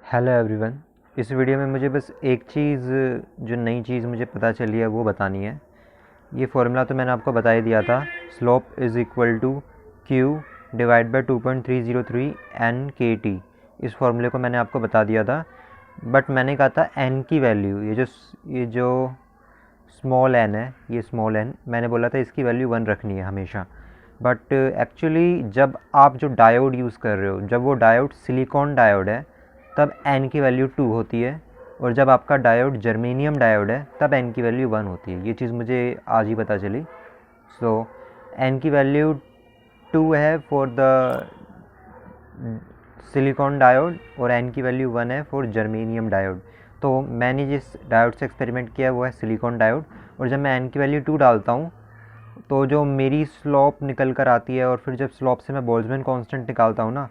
Hello everyone. इस video में मुझे बस एक चीज़, जो नई चीज़ मुझे पता चली है वो बतानी है। ये फॉर्मूला तो मैंने आपको बता ही दिया था, slope is equal to q divide by 2.303 n k T. इस फॉर्मूले को मैंने आपको बता दिया था, बट मैंने कहा था एन की वैल्यू, ये जो स्मॉल एन है, ये स्मॉल एन मैंने बोला था इसकी वैल्यू 1 रखनी है हमेशा। बट एक्चुअली जब आप जो डायोड यूज़ कर रहे हो, जब वो डायोड सिलिकॉन डायोड है तब एन की वैल्यू 2 होती है, और जब आपका डायोड जर्मेनियम डायोड है तब एन की वैल्यू 1 होती है। ये चीज़ मुझे आज ही पता चली। सो एन की वैल्यू 2 है फॉर द सिलिकॉन डायोड और एन की वैल्यू 1 है फॉर जर्मेनियम डायोड। तो मैंने जिस डायोड से एक्सपेरिमेंट किया वो है सिलिकॉन डायोड, और जब मैं एन की वैल्यू 2 डालता हूँ तो जो मेरी स्लोप निकल कर आती है, और फिर जब स्लोप से मैं बोल्ट्जमैन कांस्टेंट निकालता हूँ ना,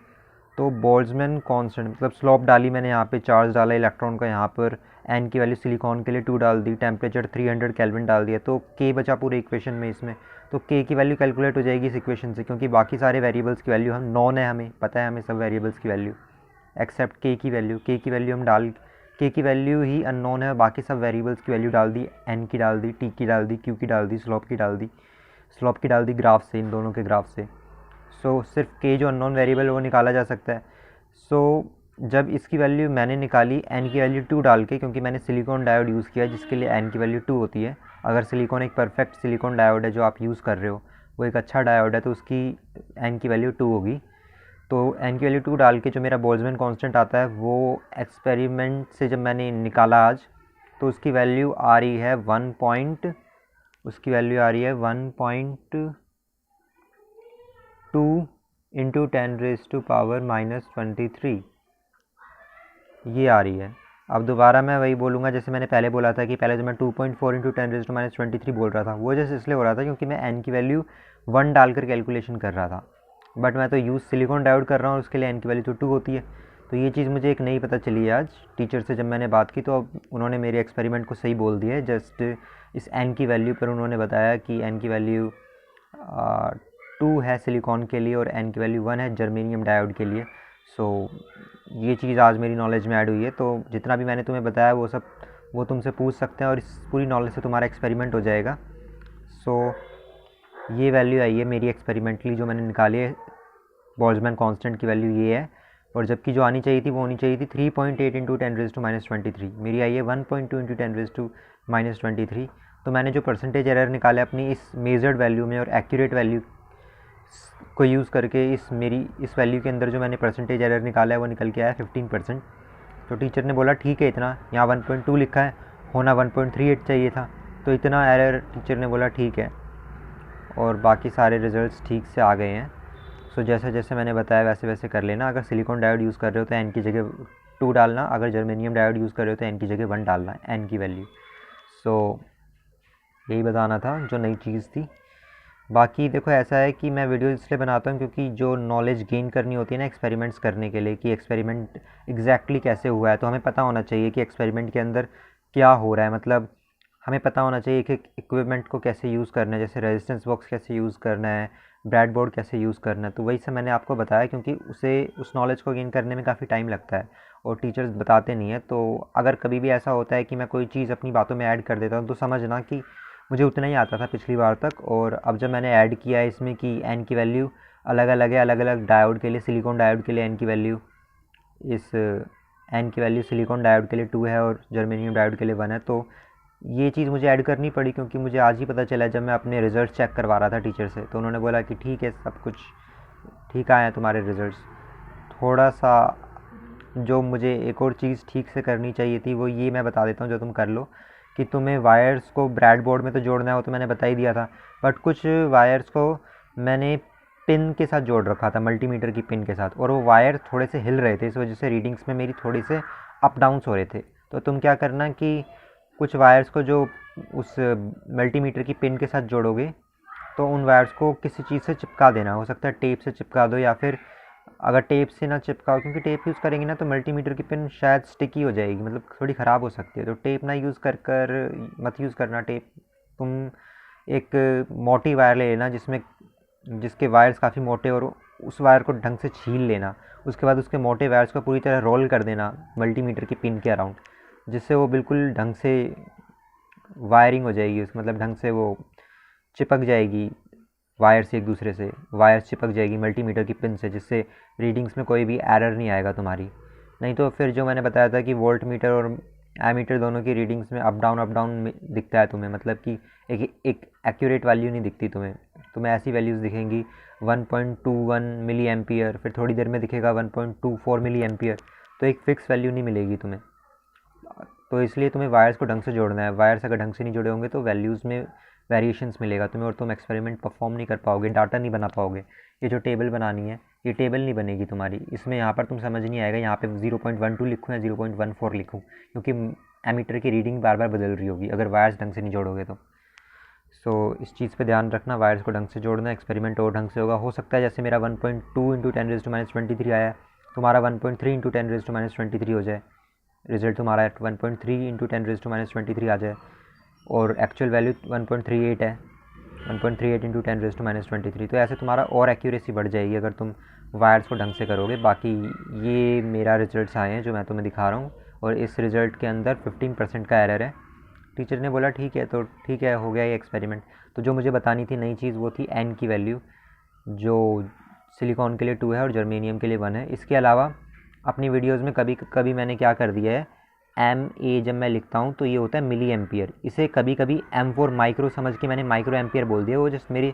तो बोल्ट्जमैन कांस्टेंट मतलब स्लोप डाली मैंने, यहाँ पे चार्ज डाला इलेक्ट्रॉन का, यहाँ पर एन की वैल्यू सिलिकॉन के लिए 2 डाल दी, टेम्परेचर 300 केल्विन डाल दिया, तो के बचा पूरे इक्वेशन में इसमें। तो के की वैल्यू कैलकुलेट हो जाएगी इस इक्वेशन से, क्योंकि बाकी सारे वेरिएबल्स की वैल्यू हम नॉन है, हमें पता है हमें सब वेरिएबल्स की वैल्यू एक्सेप्ट के की वैल्यू। के की वैल्यू हम डाल, के की वैल्यू ही अननोन है, बाकी सब वेरिएबल्स की वैल्यू डाल दी, एन की डाल दी, टी की डाल दी, क्यू की डाल दी, स्लोप की डाल दी, स्लोप की डाल दी ग्राफ से, इन दोनों के ग्राफ से। सो सिर्फ के जो अननोन वेरिएबल वो निकाला जा सकता है। सो जब इसकी वैल्यू मैंने निकाली एन की वैल्यू 2 डाल के, क्योंकि मैंने सिलिकॉन डायोड यूज़ किया जिसके लिए एन की वैल्यू 2 होती है। अगर सिलिकॉन एक परफेक्ट सिलिकॉन डायोड है जो आप यूज़ कर रहे हो, वो एक अच्छा डायोड है, तो उसकी एन की वैल्यू 2 होगी। तो एन की वैल्यू 2 डाल के जो मेरा बोल्ट्जमैन कांस्टेंट आता है, वो एक्सपेरिमेंट से जब मैंने निकाला आज, तो उसकी वैल्यू आ रही है 1 पॉइंट, उसकी वैल्यू आ रही है 1.2 इंटू 10⁻⁻23, ये आ रही है। अब दोबारा मैं वही बोलूँगा जैसे मैंने पहले बोला था, कि पहले जो मैं 2.4 इंटू 10⁻⁻23 बोल रहा था, वो जैसे इसलिए हो रहा था क्योंकि मैं एन की वैल्यू 1 डालकर कैलकुलेशन कर रहा था। बट मैं तो यूज़ सिलिकॉन डायोड कर रहा हूँ, उसके लिए एन की वैल्यू तो 2 होती है। तो ये चीज़ मुझे एक नई पता चली है आज टीचर से जब मैंने बात की, तो अब उन्होंने मेरे एक्सपेरिमेंट को सही बोल दिया है। जस्ट इस एन की वैल्यू पर उन्होंने बताया कि एन की वैल्यू 2 है सिलिकॉन के लिए और एन की वैल्यू 1 है जर्मेनियम डायोड के लिए। सो ये चीज़ आज मेरी नॉलेज में ऐड हुई है। तो जितना भी मैंने तुम्हें बताया वो सब वो तुमसे पूछ सकते हैं, और इस पूरी नॉलेज से तुम्हारा एक्सपेरिमेंट हो जाएगा। सो ये वैल्यू आई है मेरी एक्सपेरिमेंटली जो मैंने निकाली है, बोल्ट्जमैन कांस्टेंट की वैल्यू ये है। और जबकि जो आनी चाहिए थी वो होनी चाहिए थी 3.8 इंटू 10⁻⁻23, मेरी आई है 1.2 इंटू 10⁻⁻23। तो मैंने जो परसेंटेज एरर निकाला अपनी इस मेजर्ड वैल्यू में और एक्यूरेट वैल्यू को यूज़ करके, इस वैल्यू के अंदर जो मैंने परसेंटेज एरर निकाला है वो निकल के आया 15%। तो टीचर ने बोला ठीक है, इतना यहाँ 1.2 लिखा है, होना 1.38 चाहिए था, तो इतना एरर टीचर ने बोला ठीक है, और बाकी सारे रिजल्ट्स ठीक से आ गए हैं। सो जैसे जैसे मैंने बताया वैसे वैसे कर लेना। अगर सिलिकॉन डायोड यूज़ कर रहे हो तो एन की जगह 2 डालना, अगर जर्मेनियम डायोड यूज़ कर रहे हो तो एन की जगह 1 डालना, एन की वैल्यू। सो यही बताना था जो नई चीज़ थी। बाकी देखो, ऐसा है कि मैं वीडियो इसलिए बनाता हूँ क्योंकि जो नॉलेज गेन करनी होती है ना एक्सपेरिमेंट्स करने के लिए, कि एक्सपेरिमेंट एग्जैक्टली कैसे हुआ है, तो हमें पता होना चाहिए कि एक्सपेरिमेंट के अंदर क्या हो रहा है। मतलब हमें पता होना चाहिए कि इक्विपमेंट को कैसे यूज़ करना है, जैसे रेजिस्टेंस बॉक्स कैसे यूज़ करना है, ब्रेडबोर्ड कैसे यूज़ करना है। तो वही से मैंने आपको बताया, क्योंकि उस नॉलेज को गेन करने में काफ़ी टाइम लगता है और टीचर्स बताते नहीं है। तो अगर कभी भी ऐसा होता है कि मैं कोई चीज़ अपनी बातों में ऐड कर देता हूँ, तो समझना कि मुझे उतना ही आता था पिछली बार तक, और अब जब मैंने ऐड किया है इसमें कि एन की वैल्यू अलग अलग है, अलग अलग डायोड के लिए, सिलिकॉन डायोड के लिए एन की वैल्यू, इस एन की वैल्यू सिलिकॉन डायोड के लिए 2 है और जर्मेनियम डायोड के लिए 1 है। तो ये चीज़ मुझे ऐड करनी पड़ी, क्योंकि मुझे आज ही पता चला जब मैं अपने रिज़ल्ट चेक करवा रहा था टीचर से, तो उन्होंने बोला कि ठीक है, सब कुछ ठीक आए हैं तुम्हारे रिज़ल्ट्स। थोड़ा सा जो मुझे एक और चीज़ ठीक से करनी चाहिए थी वो ये मैं बता देता हूँ जो तुम कर लो, कि तुम्हें वायर्स को ब्रेडबोर्ड में तो जोड़ना है, वो तो मैंने बता ही दिया था। बट कुछ वायर्स को मैंने पिन के साथ जोड़ रखा था, मल्टीमीटर की पिन के साथ, और वो वायर थोड़े से हिल रहे थे, इस वजह से रीडिंग्स में मेरी थोड़ी से अप डाउन्स हो रहे थे। तो तुम क्या करना कि कुछ वायर्स को जो उस मल्टीमीटर की पिन के साथ जोड़ोगे, तो उन वायर्स को किसी चीज़ से चिपका देना। हो सकता है टेप से चिपका दो, या फिर अगर टेप से ना चिपकाओ, क्योंकि टेप यूज़ करेंगे ना तो मल्टीमीटर की पिन शायद स्टिकी हो जाएगी, मतलब थोड़ी ख़राब हो सकती है। तो टेप ना यूज़ कर मत यूज़ करना टेप। तुम एक मोटी वायर ले लेना जिसके वायर्स काफ़ी मोटे और उस वायर को ढंग से छील लेना, उसके बाद उसके मोटे वायर्स को पूरी तरह रोल कर देना मल्टीमीटर की पिन के अराउंड, जिससे वो बिल्कुल ढंग से वायरिंग हो जाएगी, उस मतलब ढंग से वो चिपक जाएगी वायर से, एक दूसरे से वायर चिपक जाएगी मल्टीमीटर की पिन से, जिससे रीडिंग्स में कोई भी एरर नहीं आएगा तुम्हारी। नहीं तो फिर जो मैंने बताया था कि वोल्ट मीटर और एमीटर दोनों की रीडिंग्स में अप डाउन दिखता है तुम्हें, मतलब कि एक एक्यूरेट वैल्यू नहीं दिखती तुम्हें ऐसी वैल्यूज़ दिखेंगी 1.21 मिली एम्पियर, फिर थोड़ी देर में दिखेगा 1.24 मिली एम्पियर, तो एक फ़िक्स वैल्यू नहीं मिलेगी तुम्हें। तो इसलिए तुम्हें वायर्स को ढंग से जोड़ना है, वायर्स अगर ढंग से नहीं जुड़े होंगे तो वैल्यूज़ में वेरिएशंस मिलेगा तुम्हें, और तुम एक्सपेरिमेंट परफॉर्म नहीं कर पाओगे, डाटा नहीं बना पाओगे। ये जो टेबल बनानी है, ये टेबल नहीं बनेगी तुम्हारी, इसमें यहाँ पर तुम समझ नहीं आएगा यहाँ पे 0.12 लिखूँ या 0.14 लिखूँ, क्योंकि एमीटर की रीडिंग बार बार बदल रही होगी अगर वायर्स ढंग से नहीं जोड़ोगे तो। सो इस चीज़ पे ध्यान रखना, वायर्स को ढंग से जोड़ना, एक्सपेरिमेंट और ढंग से होगा। हो सकता है जैसे मेरा 1.2 इंटू 10⁻23 आया, तुम्हारा 1.3 इंटू 10⁻23 हो जाए, रिजल्ट तुम्हारा 1.3 इंटू 10⁻23 आ जाए, और एक्चुअल वैल्यू 1.38 है, 1.38 इंटू 10⁻23। तो ऐसे तुम्हारा और एक्यूरेसी बढ़ जाएगी अगर तुम वायर्स को ढंग से करोगे। बाकी ये मेरा रिजल्ट्स आए हैं जो मैं तुम्हें दिखा रहा हूँ, और इस रिज़ल्ट के अंदर 15% का एरर है। टीचर ने बोला ठीक है, तो ठीक है, हो गया ये एक्सपेरिमेंट। तो जो मुझे बतानी थी नई चीज़ वो थी एन की वैल्यू, जो सिलिकॉन के लिए 2 है और जर्मेनियम के लिए 1 है। इसके अलावा अपनी वीडियोज़ में कभी कभी मैंने क्या कर दिया है, MA जब मैं लिखता हूँ तो ये होता है मिली एम्पियर, इसे कभी कभी M4 माइक्रो समझ के मैंने माइक्रो एम्पियर बोल दिया। वो जस्ट मेरी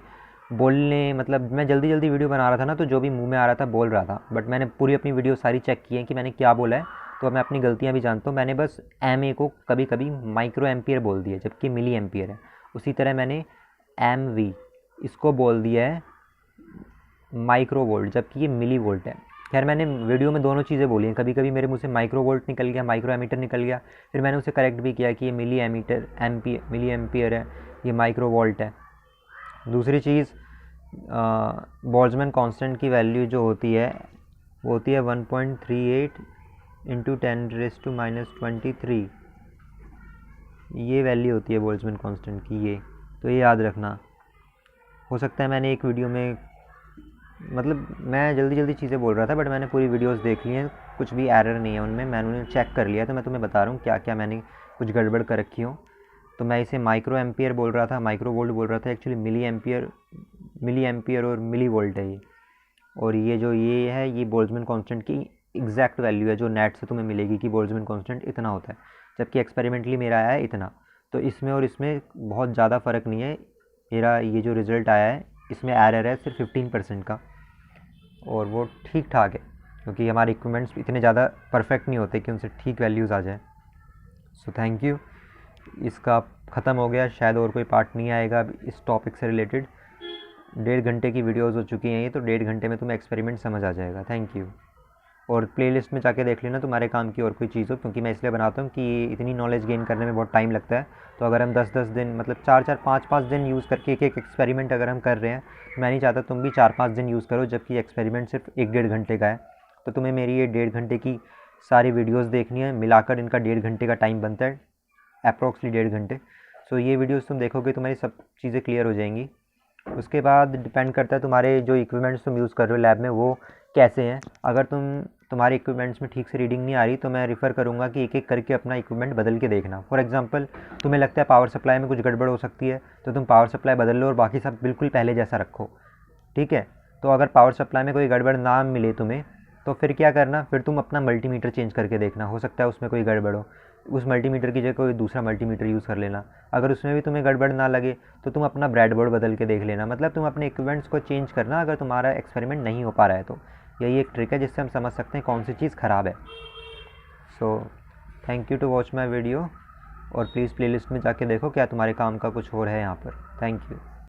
बोलने, मतलब मैं जल्दी जल्दी वीडियो बना रहा था ना, तो जो भी मुंह में आ रहा था बोल रहा था, बट मैंने पूरी अपनी वीडियो सारी चेक की है कि मैंने क्या बोला है, तो मैं अपनी गलतियाँ भी जानता हूँ। मैंने बस MA को कभी कभी माइक्रो एम्पियर बोल दिया जबकि मिली एम्पियर है। उसी तरह मैंने MV इसको बोल दिया है माइक्रो वोल्ट जबकि ये मिली वोल्ट है। खैर मैंने वीडियो में दोनों चीज़ें बोली हैं, कभी कभी मेरे मुँह से माइक्रो वोल्ट निकल गया, माइक्रो एमीटर निकल गया, फिर मैंने उसे करेक्ट भी किया कि ये मिली एम्पियर है, ये माइक्रो वोल्ट है। दूसरी चीज़, बोल्ट्जमैन कांस्टेंट की वैल्यू जो होती है वो होती है 1.38 इंटू 10⁻23, ये वैल्यू होती है बोल्ट्जमैन कांस्टेंट की ये, तो ये याद रखना। हो सकता है मैंने एक वीडियो में, मतलब मैं जल्दी जल्दी चीज़ें बोल रहा था, बट मैंने पूरी वीडियोस देख ली हैं, कुछ भी एरर नहीं है उनमें, मैंने उन्हें चेक कर लिया, तो मैं तुम्हें बता रहा हूँ क्या क्या मैंने कुछ गड़बड़ कर रखी हो। तो मैं इसे माइक्रो एम्पियर बोल रहा था, माइक्रो वोल्ट बोल रहा था, एक्चुअली मिली एम्पियर और मिली वोल्ट है ये। और ये जो ये है, ये बोल्ट्जमैन कांस्टेंट की एग्जैक्ट वैल्यू है जो नेट से तुम्हें मिलेगी कि बोल्ट्जमैन कांस्टेंट इतना होता है, जबकि एक्सपेरिमेंटली मेरा आया है इतना। तो इसमें और इसमें बहुत ज़्यादा फ़र्क नहीं है। मेरा ये जो रिज़ल्ट आया है इसमें एरर है सिर्फ 15% का, और वो ठीक ठाक है, क्योंकि हमारे इक्विपमेंट्स इतने ज़्यादा परफेक्ट नहीं होते कि उनसे ठीक वैल्यूज़ आ जाए। सो थैंक यू, इसका ख़त्म हो गया, शायद और कोई पार्ट नहीं आएगा अब इस टॉपिक से रिलेटेड। 1.5 घंटे की वीडियोज़ हो चुकी हैं ये, तो 1.5 घंटे में तुम्हें एक्सपेरिमेंट समझ आ जाएगा। Thank you. और प्लेलिस्ट में जाके देख लेना तुम्हारे काम की और कोई चीज़ हो, क्योंकि मैं इसलिए बनाता हूँ कि इतनी नॉलेज गेन करने में बहुत टाइम लगता है। तो अगर हम 10-10 दिन, मतलब 4-4 5-5 दिन यूज़ करके एक एक्सपेरिमेंट अगर हम कर रहे हैं, मैं नहीं चाहता तुम भी 4-5 दिन यूज़ करो, जबकि एक्सपेरिमेंट सिर्फ 1-1.5 घंटे का है। तो तुम्हें मेरी ये 1.5 घंटे की सारी वीडियोज़ देखनी है, मिलाकर इनका 1.5 घंटे का टाइम बनता है, अप्रॉक्सली 1.5 घंटे। सो ये वीडियोज़ तुम देखोगे तुम्हारी सब चीज़ें क्लियर हो जाएंगी। उसके बाद डिपेंड करता है तुम्हारे जो इक्विपमेंट्स तुम यूज़ कर रहे हो लैब में वो कैसे हैं। अगर तुम्हारे इक्विपमेंट्स में ठीक से रीडिंग नहीं आ रही, तो मैं रिफ़र करूँगा कि एक एक करके अपना इक्विपमेंट बदल के देखना। फॉर एग्जांपल तुम्हें लगता है पावर सप्लाई में कुछ गड़बड़ हो सकती है, तो तुम पावर सप्लाई बदल लो और बाकी सब बिल्कुल पहले जैसा रखो, ठीक है। तो अगर पावर सप्लाई में कोई गड़बड़ ना मिले तुम्हें, तो फिर क्या करना, फिर तुम अपना मल्टीमीटर चेंज करके देखना, हो सकता है उसमें कोई गड़बड़ हो, उस मल्टीमीटर की जगह कोई दूसरा मल्टीमीटर यूज़ कर लेना। अगर उसमें भी तुम्हें गड़बड़ ना लगे तो तुम अपना ब्रेडबोर्ड बदल के देख लेना। मतलब तुम अपने इक्विपमेंट्स को चेंज करना अगर तुम्हारा एक्सपेरिमेंट नहीं हो पा रहा है तो। यही एक ट्रिक है जिससे हम समझ सकते हैं कौन सी चीज़ ख़राब है। So thank you to watch my video, और प्लीज़ प्लेलिस्ट में जाके देखो क्या तुम्हारे काम का कुछ हो रहा है यहाँ पर। Thank you.